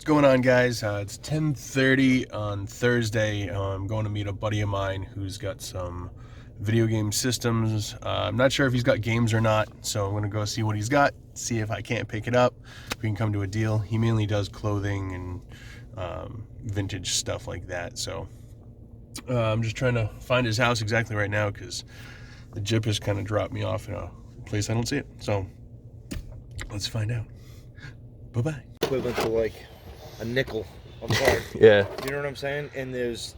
What's going on, guys? It's 10:30 on Thursday. I'm going to meet a buddy of mine who's got some video game systems. I'm not sure if he's got games or not, so I'm going to go see what he's got, see if I can't pick it up, if we can come to a deal. He mainly does clothing and vintage stuff like that, so I'm just trying to find his house exactly right now because the Jip has kind of dropped me off in a place I don't see it. So let's find out. Bye-bye. Equivalent to like a nickel a card. Yeah. You know what I'm saying? And there's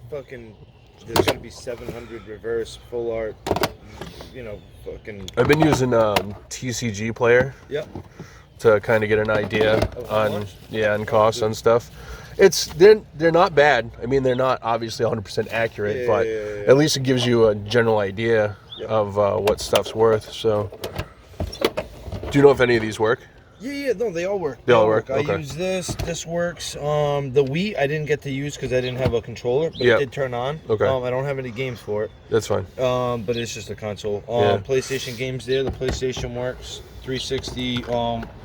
gonna be 700 reverse full art. You know, fucking. I've been using TCG Player. Yep. To kind of get an idea on costs on stuff. They're not bad. I mean, they're not obviously 100% accurate, but at least it gives you a general idea of what stuff's worth. So, do you know if any of these work? Yeah, no, they all work. They all work. Okay. I use this works. The Wii I didn't get to use because I didn't have a controller, but it did turn on. Okay. I don't have any games for it. That's fine. But it's just a console. PlayStation games there. The PlayStation works. 360,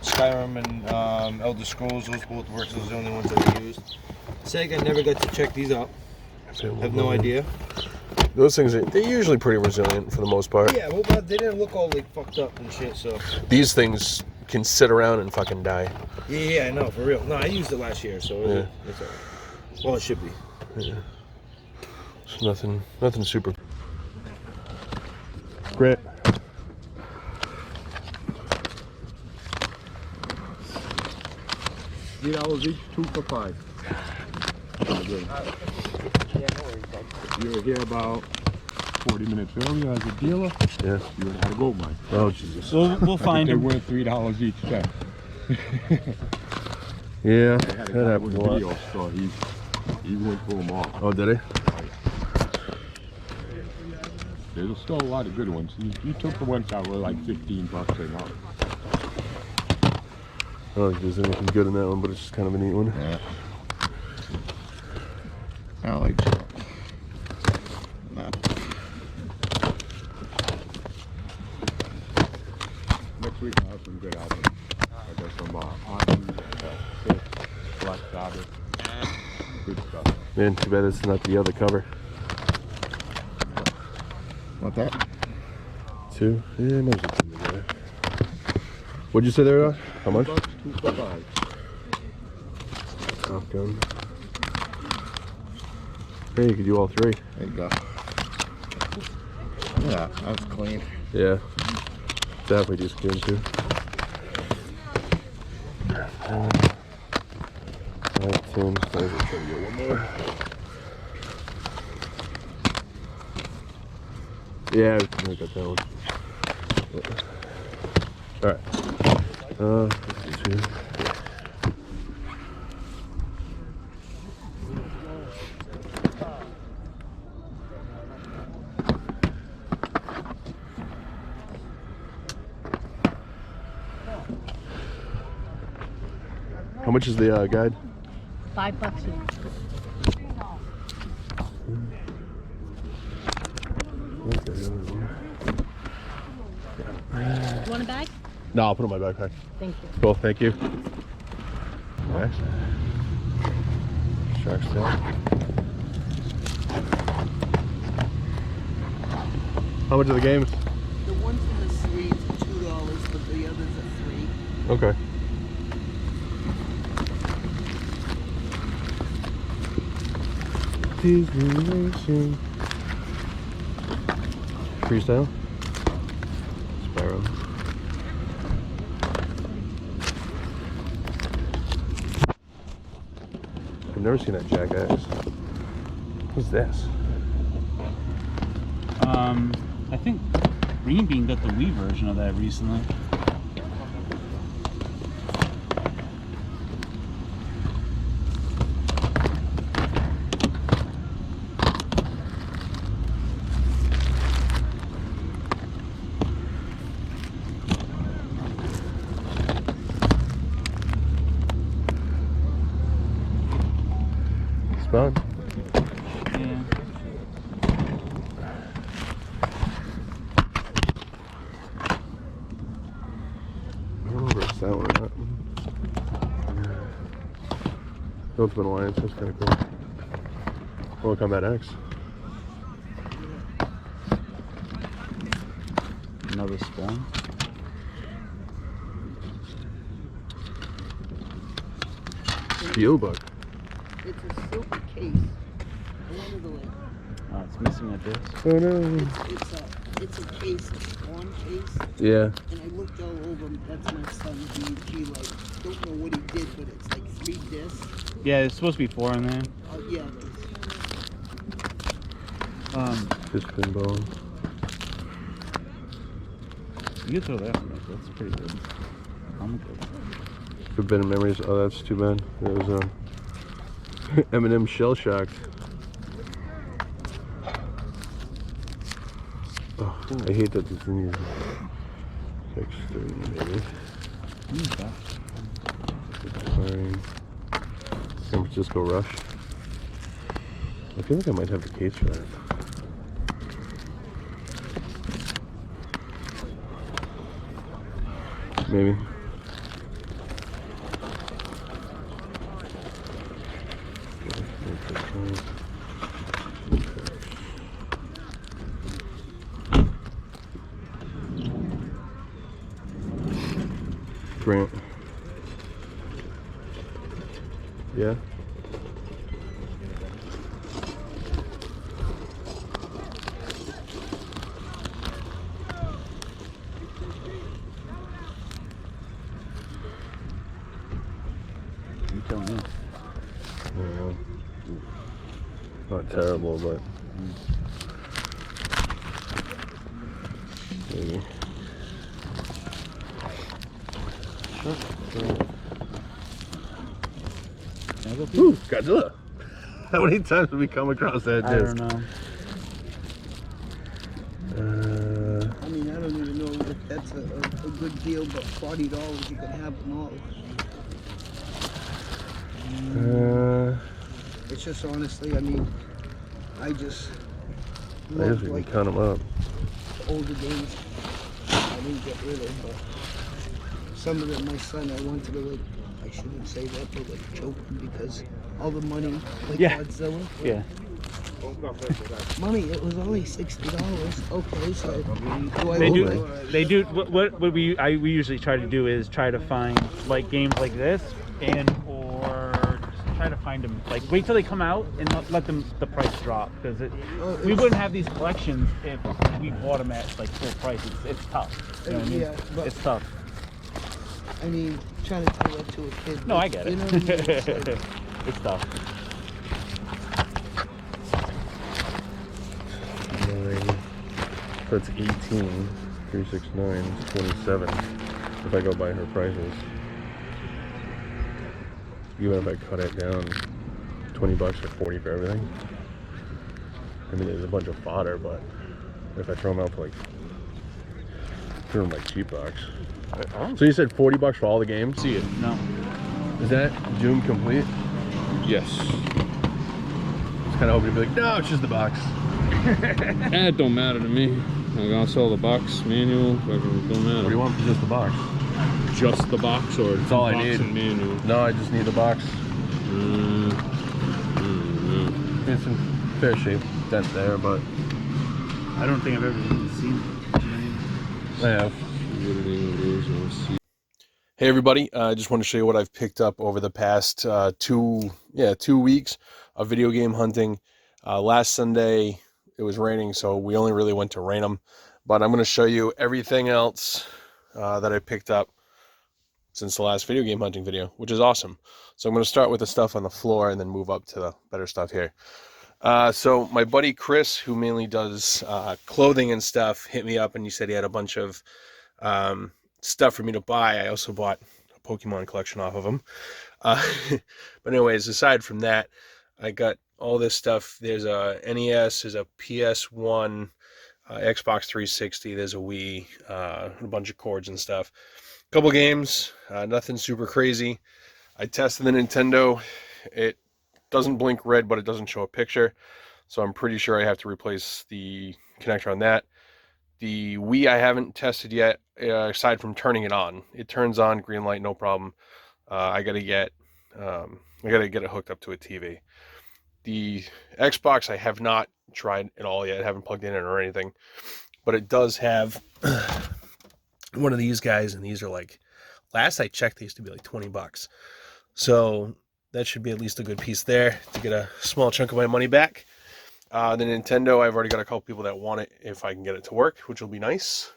Skyrim and Elder Scrolls, those both work. Those are the only ones that I used. Sega, I never got to check these out. I have no idea. Those things, they're usually pretty resilient for the most part. Yeah, well, but they didn't look all like fucked up and shit, so. These things can sit around and fucking die. Yeah, I know, for real. No, I used it last year, so it's all right. Well, it should be. Yeah. It's nothing super. Great. $3 each, 2 for $5. You were here about 40 minutes earlier as a dealer. Yeah. You would have had a gold mine. Oh, Jesus. We'll find them. They were $3 each then. Yeah, I had a that guy happens with a lot. video store. He went through them all. Oh, did he? There's still a lot of good ones. You took the ones that were like $15 a month. I don't think there's anything good in that one, but it's just kind of a neat one. Yeah. I like that. Next week I'll have some good albums. I got some Black Sabbath. Good stuff. Man, too bad it's not the other cover. Want that? 2? Yeah, might as well put them together. What'd you say they were? How much? 2 for $5. Top Gun. Hey, you could do all 3. There you go. Yeah, that's clean. Yeah. Definitely do skin too. One more. Yeah, I got that one. Alright. Let's see. How much is the guide? $5 each. You want a bag? No, I'll put it in my backpack. Thank you. Cool, thank you. Nice. Shark's tail. How much are the games? The ones in the suite are $2, but the others are $3. Okay. Disney Racing. Freestyle. Sparrow. I've never seen that jackass. What's this? I think Green Bean got the Wii version of that recently. Spawn? Yeah. I don't know if it's that one or not. Ultimate Alliance, that's kind of cool. Mortal Kombat X. Another Spawn. Steelbook. It's a silver case. I wanted to like. Oh, it's missing a disc. Oh no. It's a case, a Spawn case. Yeah. And I looked all over. That's my son. He like don't know what he did, but it's like 3 discs. Yeah, there's supposed to be 4 in there. Oh yeah. Just pinball. You can throw that one. That's pretty good. I'm good. Forbidden Memories. Oh, that's too bad. It was Eminem Shell Shocked. Oh, I hate that it's in these. X3 maybe. Fine. San Francisco Rush. I feel like I might have the case for that. Maybe. Grant. Yeah. You tell me. Yeah. Not terrible, but maybe. Can I go Ooh, Godzilla! How many times have we come across that I disc? don't know. I mean, I don't even know if that's a good deal, but $40 you can have them all. It's just honestly, I mean, I just I love guess we can like count them up. older games. I didn't get rid of, but some of them, my son, I wanted to like, I shouldn't say that, but like choke him because all the money, like Yeah. Godzilla. Yeah. Mommy, it was only $60. Okay, so do I They owe do. it? They do. What we usually try to do is try to find like games like this or just try to find them. Like wait till they come out and let them the price drop because we wouldn't have these collections if we bought them at like full price. It's tough. You know what I mean? Yeah, but It's tough. I mean, trying to tell that to a kid. No, I get it. You know what I mean? It's like, It's tough. 9. So it's 18. 369 is 27. If I go by her prices. Even if I cut it down, $20 or 40 for everything. I mean, there's a bunch of fodder, but if I throw them out for like, throw them like cheap box. So you said $40 for all the games? See it? No. Is that Doom complete? Yes. Just kind of hoping to be like, no, it's just the box. It don't matter to me. I'm gonna sell the box, manual, fucking don't matter. What do you want for just the box? Just the box or That's all I box need. and manual? No, I just need the box. It's in fair shape, dent there, but I don't think I've ever even seen it. I have. Hey everybody, I just want to show you what I've picked up over the past 2 weeks of video game hunting. Last Sunday it was raining, so we only really went to Raynham, but I'm going to show you everything else that I picked up since the last video game hunting video, which is awesome. So I'm going to start with the stuff on the floor and then move up to the better stuff here. So my buddy Chris, who mainly does clothing and stuff, hit me up and he said he had a bunch of stuff for me to buy. I also bought a Pokemon collection off of him. But anyways, aside from that, I got all this stuff. There's a NES, there's a PS1, Xbox 360, there's a Wii, a bunch of cords and stuff. A couple games, nothing super crazy. I tested the Nintendo. It doesn't blink red, but it doesn't show a picture. So I'm pretty sure I have to replace the connector on that. The Wii I haven't tested yet, aside from turning it on. It turns on, green light, no problem. I got to get I got to get it hooked up to a TV. The Xbox I have not tried at all yet. I haven't plugged in it or anything. But it does have one of these guys, and these are like, last I checked, they used to be like $20. So that should be at least a good piece there to get a small chunk of my money back. The Nintendo, I've already got a couple people that want it if I can get it to work, which will be nice.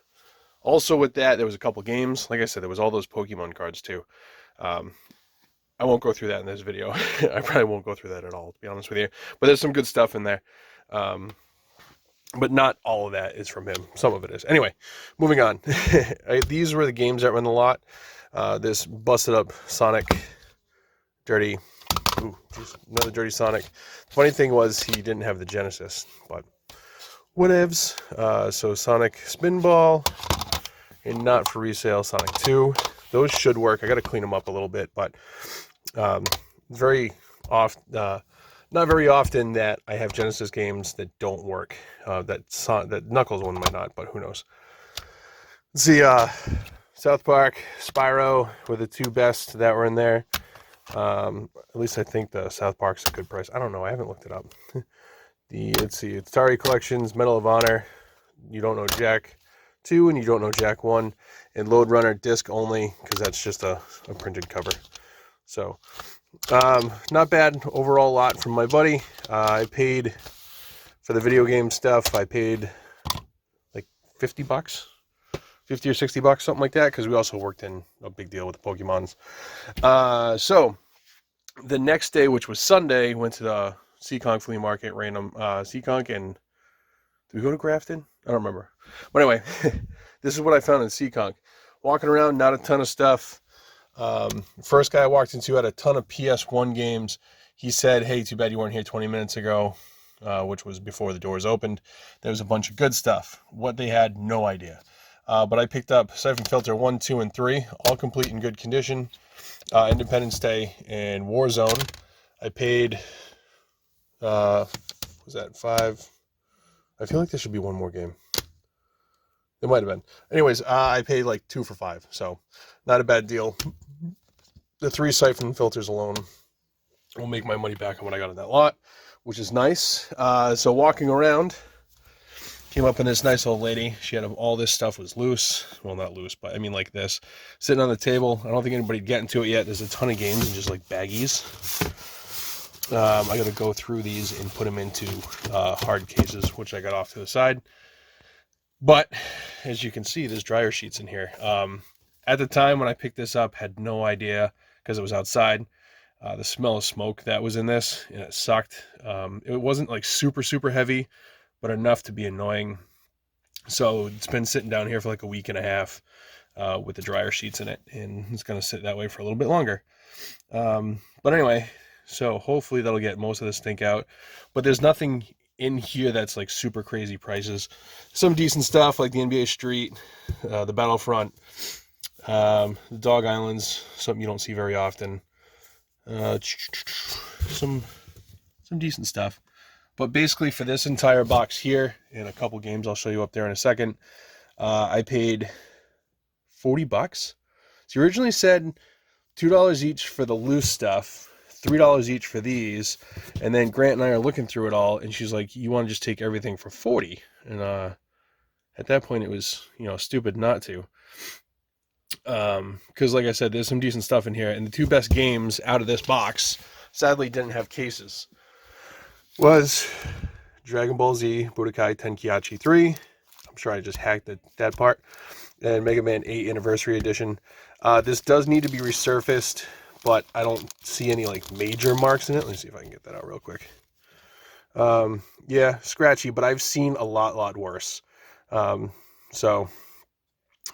Also with that, there was a couple games. Like I said, there was all those Pokemon cards too. I won't go through that in this video. I probably won't go through that at all, to be honest with you. But there's some good stuff in there. But not all of that is from him. Some of it is. Anyway, moving on. These were the games that were in the lot. This busted up Sonic, dirty. Ooh, geez, another dirty Sonic. The funny thing was he didn't have the Genesis, but whatevs. So Sonic Spinball, and not for resale, Sonic 2. Those should work. I got to clean them up a little bit, but very often, not very often that I have Genesis games that don't work. That Knuckles one might not, but who knows. Let's see, South Park, Spyro were the two best that were in there. At least I think the South Park's a good price. I don't know. I haven't looked it up. Let's see, Atari Collections, Medal of Honor. You don't know Jack 2 and you don't know Jack 1, and Load Runner disc only because that's just a printed cover. So not bad overall lot from my buddy. I paid for the video game stuff. I paid like $50, $50 or $60, something like that, because we also worked in a big deal with the Pokemons. So the next day, which was Sunday, went to the Seekonk flea market, random Seekonk, and did we go to Grafton? I don't remember. But anyway, this is what I found in Seekonk. Walking around, not a ton of stuff. First guy I walked into had a ton of PS1 games. He said, hey, too bad you weren't here 20 minutes ago, which was before the doors opened. There was a bunch of good stuff. What they had, no idea. But I picked up Siphon Filter 1, 2, and 3, all complete in good condition. Independence Day and Warzone. I paid, was that $5? I feel like there should be one more game. It might have been. Anyways, I paid like $2 for $5, so not a bad deal. The 3 Siphon Filters alone will make my money back on what I got in that lot, which is nice. So walking around, came up in this nice old lady. She had all this stuff was loose. Well, not loose, but I mean like this. Sitting on the table. I don't think anybody'd get into it yet. There's a ton of games in just like baggies. I got to go through these and put them into hard cases, which I got off to the side. But as you can see, there's dryer sheets in here. At the time when I picked this up, had no idea because it was outside. The smell of smoke that was in this, and it sucked. It wasn't like super, super heavy, but enough to be annoying. So it's been sitting down here for like a week and a half with the dryer sheets in it, and it's going to sit that way for a little bit longer. But anyway, so hopefully that'll get most of the stink out. But there's nothing in here that's like super crazy prices. Some decent stuff like the NBA Street, the Battlefront, the Dog Islands, something you don't see very often. Some decent stuff. But basically for this entire box here and a couple games I'll show you up there in a second, I paid $40. So you originally said $2 each for the loose stuff, $3 each for these, and then Grant and I are looking through it all, and she's like, you want to just take everything for $40? And at that point it was, stupid not to. Because like I said, there's some decent stuff in here, and the 2 best games out of this box sadly didn't have cases. Was Dragon Ball Z Budokai Tenkaichi 3. I'm sure I just hacked that part. And Mega Man 8 Anniversary Edition. This does need to be resurfaced, but I don't see any like major marks in it. Let me see if I can get that out real quick. Yeah, scratchy, but I've seen a lot worse. So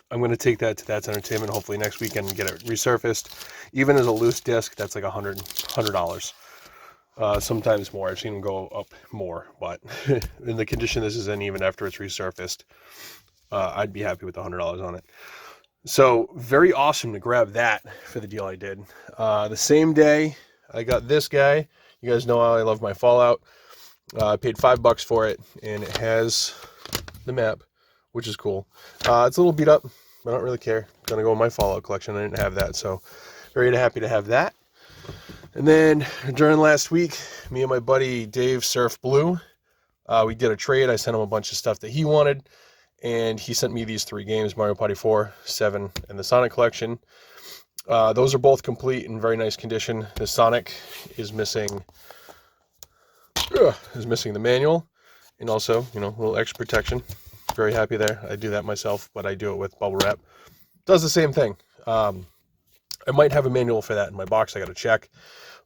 I'm going to take that to That's Entertainment hopefully next weekend and get it resurfaced. Even as a loose disc, that's like $100. Sometimes more. I've seen them go up more, but in the condition this is in, even after it's resurfaced, I'd be happy with the $100 on it. So very awesome to grab that for the deal I did. The same day I got this guy. You guys know how I love my Fallout. I paid $5 for it, and it has the map, which is cool. It's a little beat up. I don't really care. It's gonna go in my Fallout collection. I didn't have that, so very happy to have that. And then during last week, me and my buddy Dave Surf Blue, we did a trade. I sent him a bunch of stuff that he wanted, and he sent me these 3 games, Mario Party 4, 7, and the Sonic Collection. Those are both complete in very nice condition. The Sonic is missing the manual, and also, a little extra protection. Very happy there. I do that myself, but I do it with bubble wrap. Does the same thing. I might have a manual for that in my box. I got to check.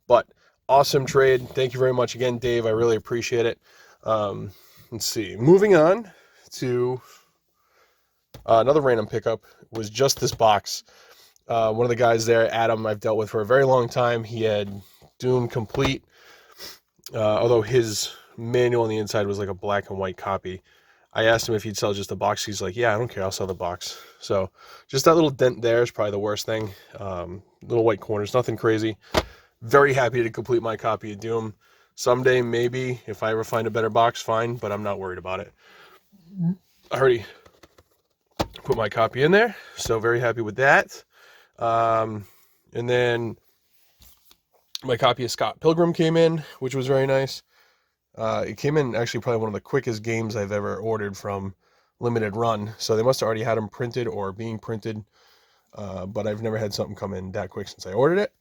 But awesome trade. Thank you very much again, Dave. I really appreciate it. Let's see. Moving on to another random pickup was just this box. One of the guys there, Adam, I've dealt with for a very long time. He had Doom complete, although his manual on the inside was like a black and white copy. I asked him if he'd sell just the box. He's like, yeah, I don't care. I'll sell the box. So just that little dent there is probably the worst thing. Little white corners, nothing crazy. Very happy to complete my copy of Doom. Someday, maybe, if I ever find a better box, fine, but I'm not worried about it. I already put my copy in there, so very happy with that. And then my copy of Scott Pilgrim came in, which was very nice. It came in actually probably one of the quickest games I've ever ordered from Limited Run. So they must have already had them printed or being printed. But I've never had something come in that quick since I ordered it.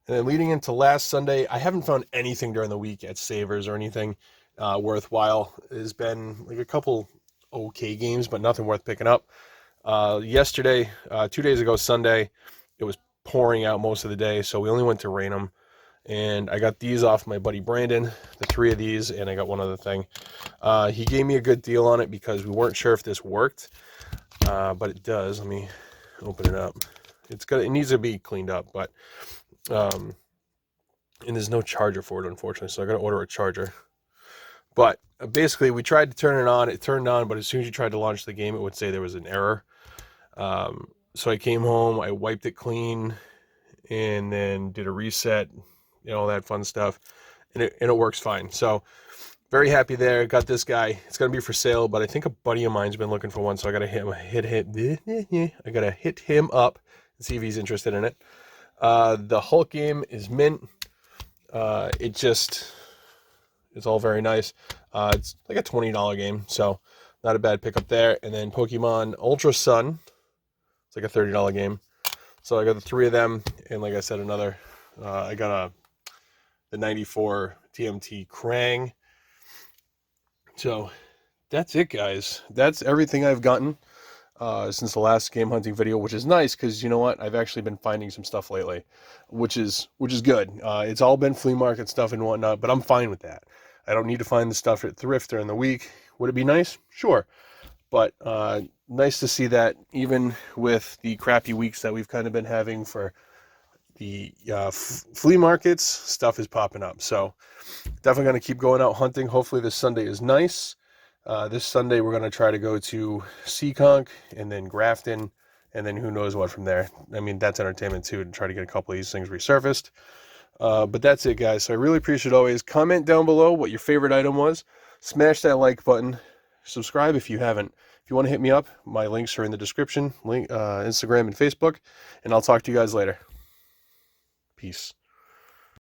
And then leading into last Sunday, I haven't found anything during the week at Savers or anything worthwhile. There's been like a couple okay games, but nothing worth picking up. Yesterday, 2 days ago, Sunday, it was pouring out most of the day, so we only went to Raynham. And I got these off my buddy Brandon, the 3 of these, and I got one other thing. He gave me a good deal on it because we weren't sure if this worked, but it does. Let me open it up. It needs to be cleaned up, but and there's no charger for it, unfortunately, so I got to order a charger. But basically, we tried to turn it on. It turned on, but as soon as you tried to launch the game, it would say there was an error. So I came home, I wiped it clean, and then did a reset, all that fun stuff, and it works fine. So very happy there. Got this guy. It's gonna be for sale, but I think a buddy of mine's been looking for one, so I gotta hit him up and see if he's interested in it. The Hulk game is mint. It's all very nice. It's like a $20 game, so not a bad pickup there. And then Pokemon Ultra Sun, it's like a $30 game. So I got the 3 of them, and like I said, another. I got the 94 TMT Krang. So that's it, guys. That's everything I've gotten since the last game hunting video, which is nice because you know what? I've actually been finding some stuff lately, which is good. It's all been flea market stuff and whatnot, but I'm fine with that. I don't need to find the stuff at thrift during the week. Would it be nice? Sure. But nice to see that even with the crappy weeks that we've kind of been having for the flea markets, stuff is popping up. So definitely going to keep going out hunting. Hopefully this Sunday is nice. This Sunday we're going to try to go to Seekonk and then Grafton, and then who knows what from there. I mean, that's entertainment too, to try to get a couple of these things resurfaced. But that's it, guys. So I really appreciate it always. Comment down below what your favorite item was. Smash that like button. Subscribe if you haven't. If you want to hit me up, my links are in the description, Instagram and Facebook, and I'll talk to you guys later. Peace.